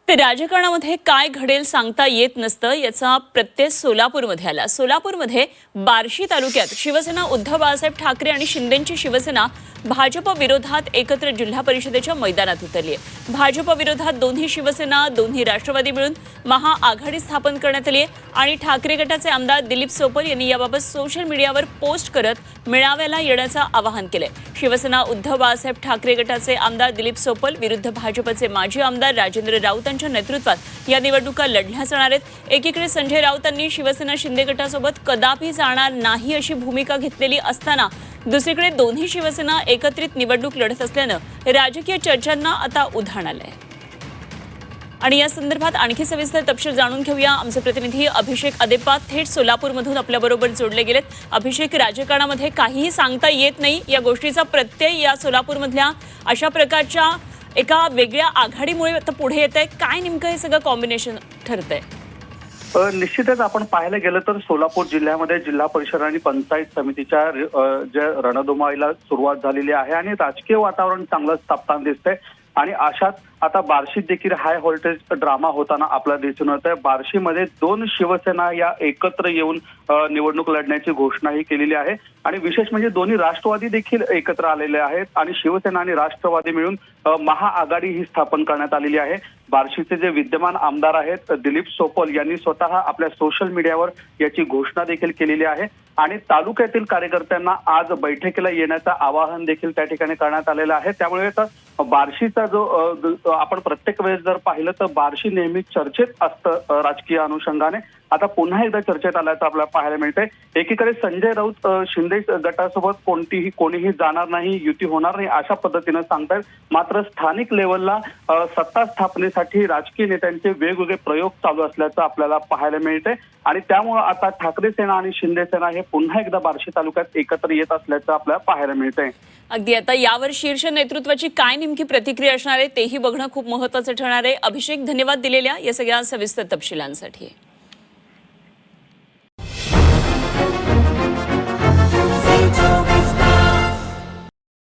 ते राजकारणामध्ये काय घडेल सांगता येत नसतं याचा प्रत्यय सोलापूरमध्ये आला। सोलापूरमध्ये बार्शी तालुक्यात शिवसेना उद्धव बाळासाहेब ठाकरे आणि शिंदेची शिवसेना भाजप विरोधात एकत्र जिल्हा परिषदेच्या मैदानात उतरली आहे। भाजप विरोधात दोन्ही शिवसेना दोन्ही राष्ट्रवादी मिळून महाआघाडी स्थापन करण्यात आली आहे आणि ठाकरे गटाचे आमदार दिलीप सोपल यांनी याबाबत सोशल मीडियावर पोस्ट करत मेळाव्याला येण्याचं आवाहन केलंय। शिवसेना उद्धव बाळासाहेब ठाकरे गटाचे आमदार दिलीप सोपल विरुद्ध भाजपचे माजी आमदार राजेंद्र राऊतांच्या नेतृत्वात या निवडणुका लढल्या जाणार आहेत। एकीकडे संजय राऊतांनी शिवसेना शिंदे गटासोबत कदापि जाणार नाही अशी भूमिका घेतलेली असताना दुसरीकडे दोन्ही शिवसेना एकत्रित निवडणूक लढत असल्यानं राजकीय चर्चांना आता उधाण आलंय। आणि या संदर्भात आणखी सविस्तर तपशील जाणून घेऊया। आमचे प्रतिनिधी अभिषेक अदेपा थेट सोलापूरमधून आपल्याबरोबर जोडले गेलेत। अभिषेक, राजकारणामध्ये काहीही सांगता येत नाही या गोष्टीचा प्रत्यय या सोलापूरमधल्या अशा प्रकारच्या एका वेगळ्या आघाडीमुळे आता पुढे येत आहे। काय नेमकं हे सगळं कॉम्बिनेशन ठरतंय? निश्चितच आपण पाहायला गेलं तर सोलापूर जिल्ह्यामध्ये जिल्हा परिषद आणि पंचायत समितीच्या ज्या रणधुमाळीला सुरुवात झालेली आहे आणि राजकीय वातावरण चांगलंच तापताना दिसतंय। आणि अशात आता बार्शीत देखील हाय व्होल्टेज ड्रामा होताना आपल्याला दिसून येत आहे। बार्शीमध्ये दोन शिवसेना या एकत्र येऊन निवडणूक लढण्याची घोषणाही केलेली आहे आणि विशेष म्हणजे दोन्ही राष्ट्रवादी देखील एकत्र आलेले आहेत आणि शिवसेना आणि राष्ट्रवादी मिळून महाआघाडी ही स्थापन करण्यात आलेली आहे। बार्शीचे जे विद्यमान आमदार आहेत दिलीप सोपल यांनी स्वतः आपल्या सोशल मीडियावर याची घोषणा देखील केलेली आहे आणि तालुक्यातील कार्यकर्त्यांना आज बैठकीला येण्याचं आवाहन देखील त्या ठिकाणी करण्यात आलेलं आहे। त्यामुळे बार्शीचा जो आपण प्रत्येक वेळेस जर पाहिलं तर बार्शी नेहमी चर्चेत असतं राजकीय अनुषंगाने, आता पुन्हा एकदा चर्चेत आल्याचं आपल्याला पाहायला मिळतंय। एकीकडे संजय राऊत शिंदे गटासोबत कोणीही जाणार नाही, युती होणार नाही अशा पद्धतीनं सांगतायत। मात्र स्थानिक लेवलला सत्ता स्थापनेसाठी राजकीय नेत्यांचे वेगवेगळे प्रयोग चालू असल्याचं आपल्याला पाहायला मिळतंय आणि त्यामुळे आता ठाकरे सेना आणि शिंदे सेना हे पुन्हा एकदा बार्शी तालुक्यात एकत्र येत असल्याचं आपल्याला पाहायला मिळतंय। अगदी आता यावर शीर्ष नेतृत्वाची काय नेमकी प्रतिक्रिया असणार आहे तेही बघणं खूप महत्त्वाचं ठरणार आहे। अभिषेक, धन्यवाद दिलेल्या या सगळ्या सविस्तर तपशिलांसाठी।